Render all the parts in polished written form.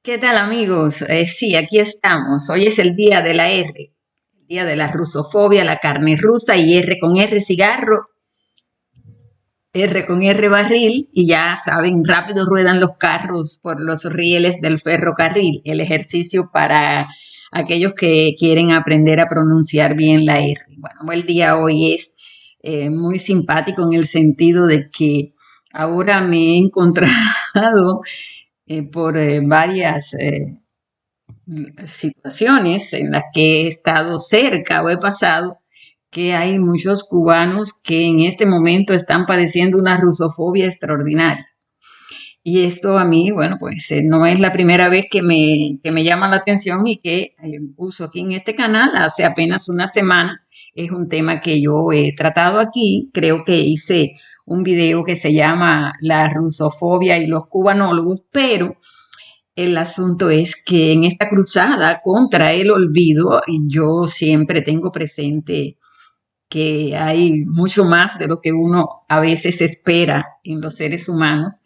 ¿Qué tal amigos? Sí, aquí estamos. Hoy es el día de la R, el día de la rusofobia, la carne rusa y R con R cigarro, R con R barril y ya saben, rápido ruedan los carros por los rieles del ferrocarril, el ejercicio para aquellos que quieren aprender a pronunciar bien la R. Bueno, el día hoy es muy simpático en el sentido de que ahora me he encontrado por varias situaciones en las que he estado cerca o he pasado, que hay muchos cubanos que en este momento están padeciendo una rusofobia extraordinaria. Y esto a mí, bueno, pues no es la primera vez que me llama la atención y que uso aquí en este canal hace apenas una semana. Es un tema que yo he tratado aquí. Creo que hice un video que se llama La rusofobia y los cubanólogos, pero el asunto es que en esta cruzada contra el olvido, yo siempre tengo presente que hay mucho más de lo que uno a veces espera en los seres humanos,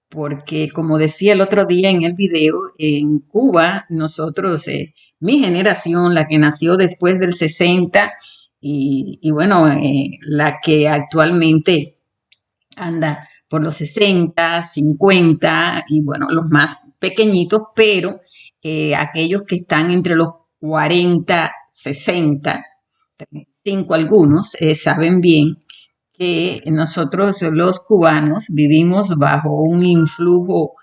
porque como decía el otro día en el video, en Cuba, nosotros, mi generación, la que nació después del 60 y bueno, la que actualmente anda por los 60, 50 y bueno, los más pequeñitos, pero aquellos que están entre los 40, 60, 35 algunos, saben bien que nosotros los cubanos vivimos bajo un influjo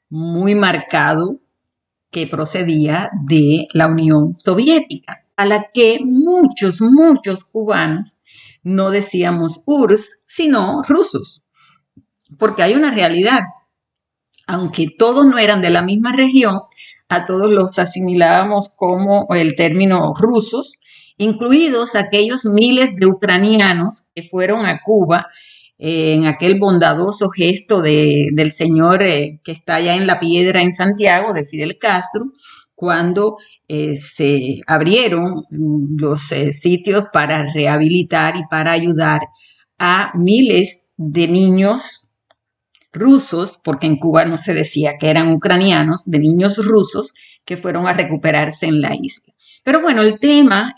muy marcado que procedía de la Unión Soviética, a la que muchos cubanos no decíamos URSS, sino rusos, porque hay una realidad. Aunque todos no eran de la misma región, a todos los asimilábamos como el término rusos, incluidos aquellos miles de ucranianos que fueron a Cuba en aquel bondadoso gesto del señor que está allá en La Piedra en Santiago, de Fidel Castro, cuando se abrieron los sitios para rehabilitar y para ayudar a miles de niños rusos, porque en Cuba no se decía que eran ucranianos, de niños rusos que fueron a recuperarse en la isla. Pero bueno, el tema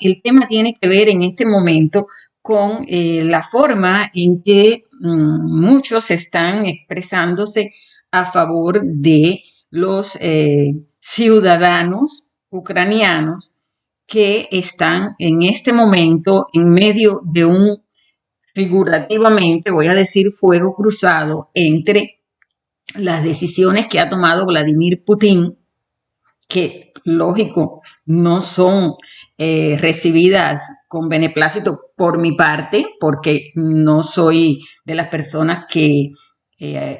tiene que ver en este momento con la forma en que muchos están expresándose a favor de los ciudadanos ucranianos que están en este momento en medio de un, figurativamente, voy a decir, fuego cruzado entre las decisiones que ha tomado Vladimir Putin, que lógico no son recibidas con beneplácito por mi parte, porque no soy de las personas que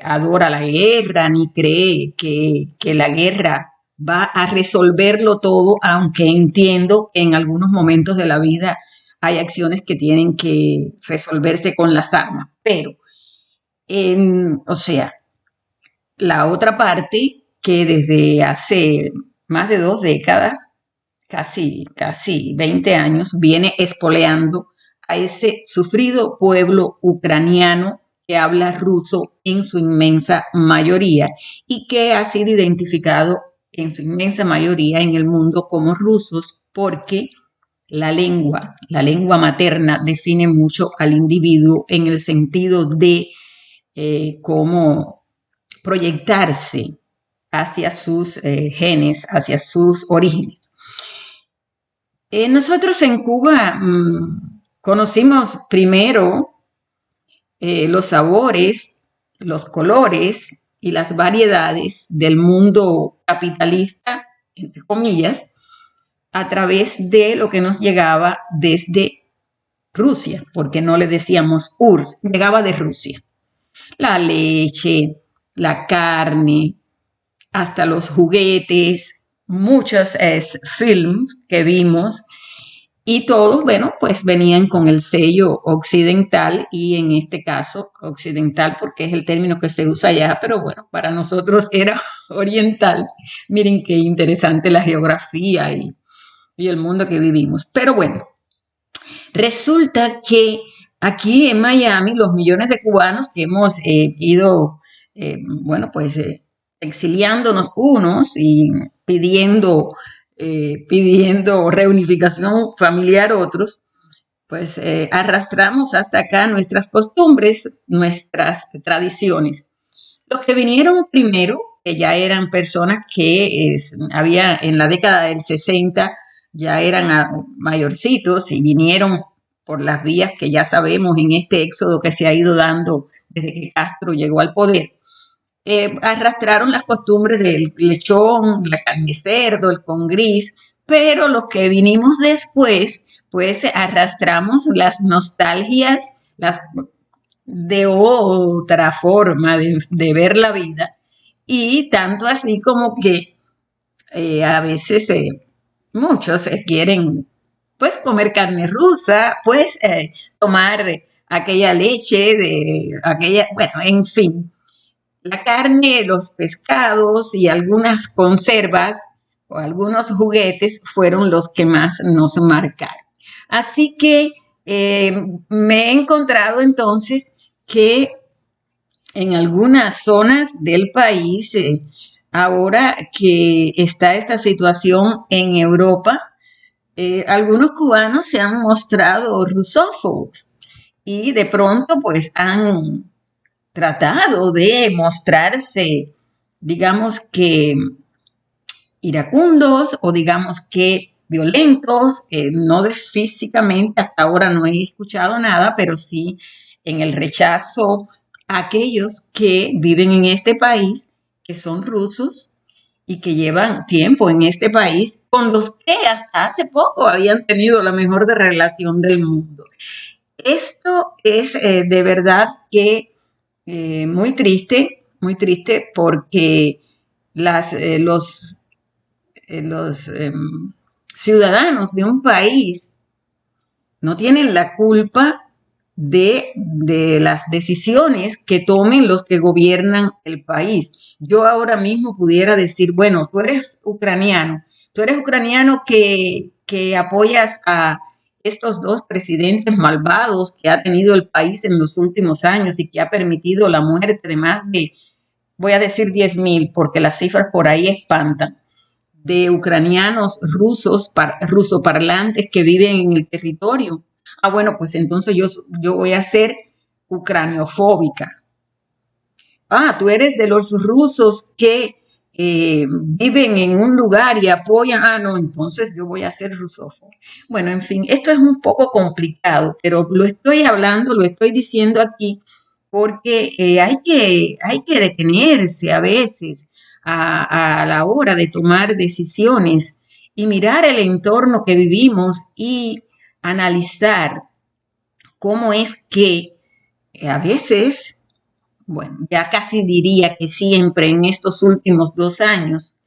adora la guerra ni cree que la guerra va a resolverlo todo, aunque entiendo que en algunos momentos de la vida hay acciones que tienen que resolverse con las armas. Pero, o sea, la otra parte que desde hace más de 2 décadas, casi 20 años, viene espoleando a ese sufrido pueblo ucraniano que habla ruso en su inmensa mayoría y que ha sido identificado en su inmensa mayoría en el mundo como rusos porque la lengua materna define mucho al individuo en el sentido de cómo proyectarse hacia sus genes, hacia sus orígenes. Nosotros en Cuba conocimos primero los sabores, los colores y las variedades del mundo capitalista, entre comillas, a través de lo que nos llegaba desde Rusia, porque no le decíamos URSS, llegaba de Rusia. La leche, la carne, hasta los juguetes, muchos films que vimos y todos, bueno, pues venían con el sello occidental y en este caso occidental porque es el término que se usa allá, pero bueno, para nosotros era oriental. Miren qué interesante la geografía y el mundo que vivimos. Pero bueno, resulta que aquí en Miami los millones de cubanos que hemos ido, bueno, pues exiliándonos unos y pidiendo reunificación familiar otros, pues arrastramos hasta acá nuestras costumbres, nuestras tradiciones. Los que vinieron primero, que ya eran personas que había en la década del 60, ya eran mayorcitos y vinieron por las vías que ya sabemos en este éxodo que se ha ido dando desde que Castro llegó al poder. Arrastraron las costumbres del lechón, la carne de cerdo, el con gris, pero los que vinimos después, pues arrastramos las nostalgias, las de otra forma de ver la vida, y tanto así como que a veces muchos quieren pues comer carne rusa, pues tomar aquella leche de aquella, bueno, en fin, la carne, los pescados y algunas conservas o algunos juguetes fueron los que más nos marcaron. Así que me he encontrado entonces que en algunas zonas del país, ahora que está esta situación en Europa, algunos cubanos se han mostrado rusófobos y de pronto pues han tratado de mostrarse, digamos que iracundos o digamos que violentos, no de físicamente, hasta ahora no he escuchado nada, pero sí en el rechazo a aquellos que viven en este país, que son rusos y que llevan tiempo en este país, con los que hasta hace poco habían tenido la mejor relación del mundo. Esto es de verdad que muy triste porque los ciudadanos de un país no tienen la culpa de las decisiones que tomen los que gobiernan el país. Yo ahora mismo pudiera decir, bueno, tú eres ucraniano que apoyas a estos dos presidentes malvados que ha tenido el país en los últimos años y que ha permitido la muerte de más de, voy a decir 10,000, porque las cifras por ahí espantan, de ucranianos rusoparlantes que viven en el territorio. Ah, bueno, pues entonces yo voy a ser ucraniofóbica. Ah, tú eres de los rusos que viven en un lugar y apoyan. Ah, no, entonces yo voy a ser rusófobo. Bueno, en fin, esto es un poco complicado, pero lo estoy hablando, lo estoy diciendo aquí porque hay que detenerse a veces a la hora de tomar decisiones y mirar el entorno que vivimos y analizar cómo es que a veces, bueno, ya casi diría que siempre en estos últimos 2 años,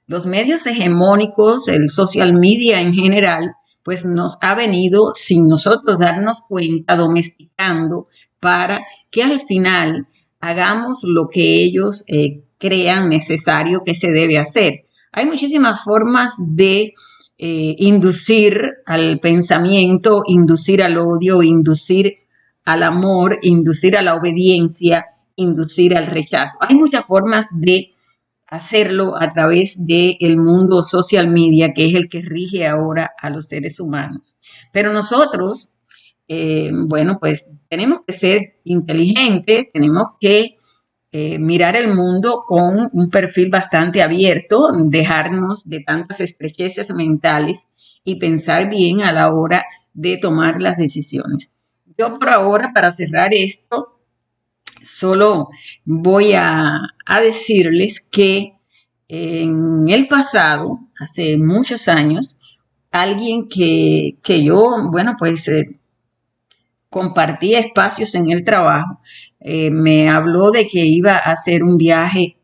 los medios hegemónicos, el social media en general, pues nos ha venido, sin nosotros darnos cuenta, domesticando para que al final hagamos lo que ellos crean necesario que se debe hacer. Hay muchísimas formas de inducir al pensamiento, inducir al odio, inducir al amor, inducir a la obediencia, inducir al rechazo. Hay muchas formas de hacerlo a través del mundo social media, que es el que rige ahora a los seres humanos. Pero nosotros, bueno, pues tenemos que ser inteligentes, tenemos que mirar el mundo con un perfil bastante abierto, dejarnos de tantas estrecheces mentales y pensar bien a la hora de tomar las decisiones. Yo por ahora, para cerrar esto, solo voy a decirles que en el pasado, hace muchos años, alguien que yo, bueno, pues compartía espacios en el trabajo, me habló de que iba a hacer un viaje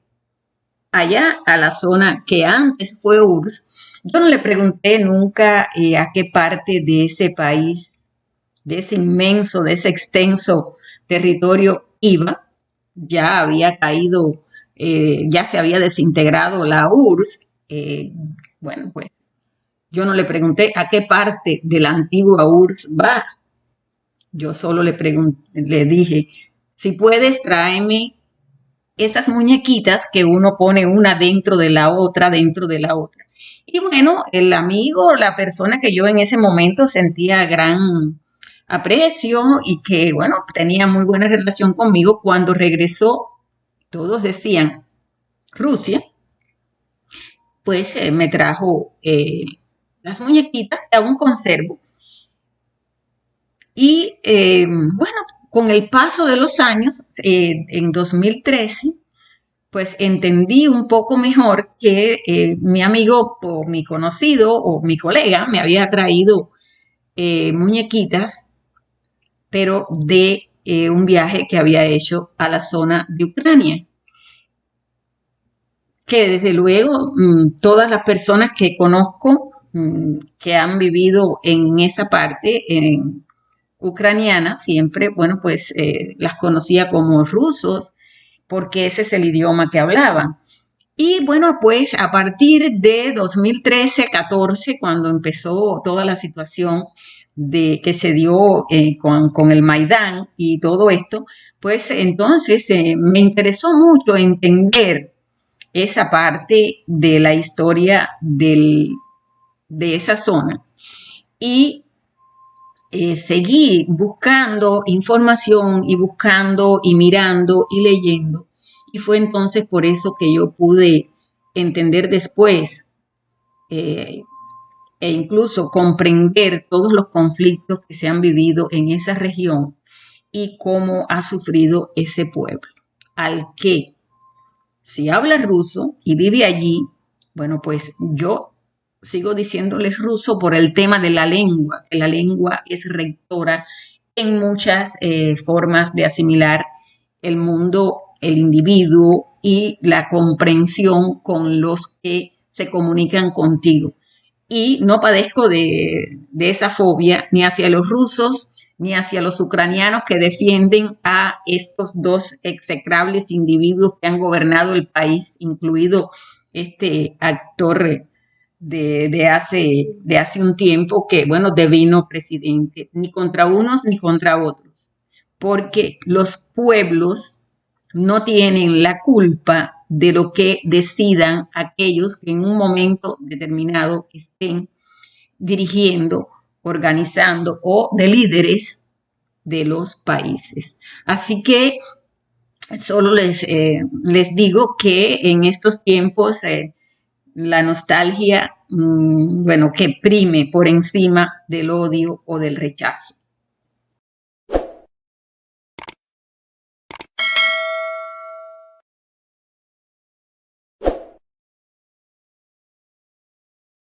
allá a la zona que antes fue URSS. Yo no le pregunté nunca a qué parte de ese país, de ese inmenso, de ese extenso territorio iba. Ya había caído, ya se había desintegrado la URSS. Bueno, pues yo no le pregunté a qué parte de la antigua URSS va. Yo solo le dije, si puedes, tráeme esas muñequitas que uno pone una dentro de la otra, dentro de la otra. Y bueno, el amigo, la persona que yo en ese momento sentía gran aprecio y que, bueno, tenía muy buena relación conmigo, cuando regresó, todos decían Rusia, pues me trajo las muñequitas que aún conservo. Y bueno, con el paso de los años, en 2013, pues entendí un poco mejor que mi amigo o mi conocido o mi colega me había traído muñequitas, pero de un viaje que había hecho a la zona de Ucrania. Que desde luego todas las personas que conozco que han vivido en esa parte ucraniana, siempre, bueno, pues las conocía como rusos, porque ese es el idioma que hablaban. Y bueno, pues a partir de 2013-14, cuando empezó toda la situación de que se dio con el Maidán y todo esto, pues entonces me interesó mucho entender esa parte de la historia de esa zona. Y seguí buscando información y buscando y mirando y leyendo. Y fue entonces por eso que yo pude entender después eh, e incluso comprender todos los conflictos que se han vivido en esa región y cómo ha sufrido ese pueblo, al que si habla ruso y vive allí, bueno, pues yo sigo diciéndoles ruso por el tema de la lengua, que la lengua es rectora en muchas formas de asimilar el mundo, el individuo y la comprensión con los que se comunican contigo. Y no padezco de esa fobia ni hacia los rusos ni hacia los ucranianos que defienden a estos dos execrables individuos que han gobernado el país, incluido este actor de hace un tiempo que, bueno, devino presidente, ni contra unos ni contra otros, porque los pueblos no tienen la culpa de lo que decidan aquellos que en un momento determinado estén dirigiendo, organizando o de líderes de los países. Así que solo les digo que en estos tiempos la nostalgia, bueno, que prime por encima del odio o del rechazo.